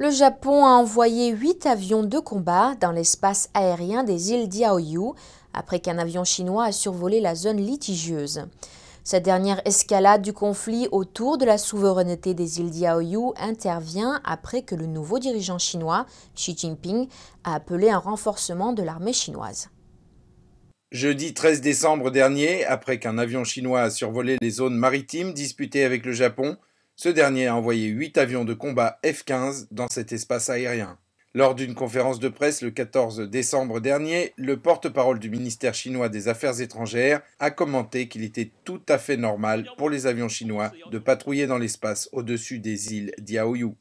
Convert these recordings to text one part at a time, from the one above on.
Le Japon a envoyé 8 avions de combat dans l'espace aérien des îles Diaoyu après qu'un avion chinois a survolé la zone litigieuse. Cette dernière escalade du conflit autour de la souveraineté des îles Diaoyu intervient après que le nouveau dirigeant chinois, Xi Jinping, a appelé un renforcement de l'armée chinoise. Jeudi 13 décembre dernier, après qu'un avion chinois a survolé les zones maritimes disputées avec le Japon, ce dernier a envoyé 8 avions de combat F-15 dans cet espace aérien. Lors d'une conférence de presse le 14 décembre dernier, le porte-parole du ministère chinois des Affaires étrangères a commenté qu'il était tout à fait normal pour les avions chinois de patrouiller dans l'espace au-dessus des îles Diaoyu.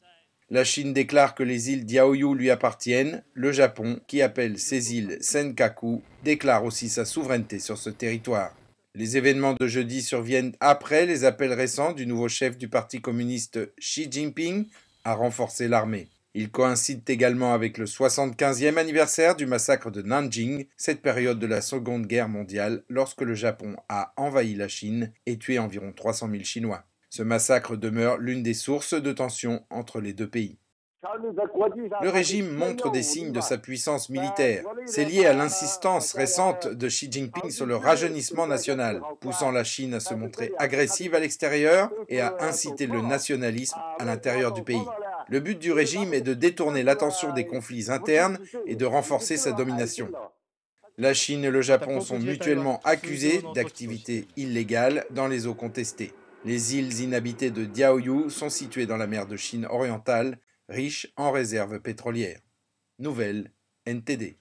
La Chine déclare que les îles Diaoyu lui appartiennent. Le Japon, qui appelle ces îles Senkaku, déclare aussi sa souveraineté sur ce territoire. Les événements de jeudi surviennent après les appels récents du nouveau chef du Parti communiste Xi Jinping à renforcer l'armée. Ils coïncident également avec le 75e anniversaire du massacre de Nanjing, cette période de la Seconde Guerre mondiale, lorsque le Japon a envahi la Chine et tué environ 300 000 Chinois. Ce massacre demeure l'une des sources de tensions entre les deux pays. Le régime montre des signes de sa puissance militaire. C'est lié à l'insistance récente de Xi Jinping sur le rajeunissement national, poussant la Chine à se montrer agressive à l'extérieur et à inciter le nationalisme à l'intérieur du pays. Le but du régime est de détourner l'attention des conflits internes et de renforcer sa domination. La Chine et le Japon sont mutuellement accusés d'activités illégales dans les eaux contestées. Les îles inhabitées de Diaoyu sont situées dans la mer de Chine orientale, riche en réserves pétrolières. Nouvelle NTD.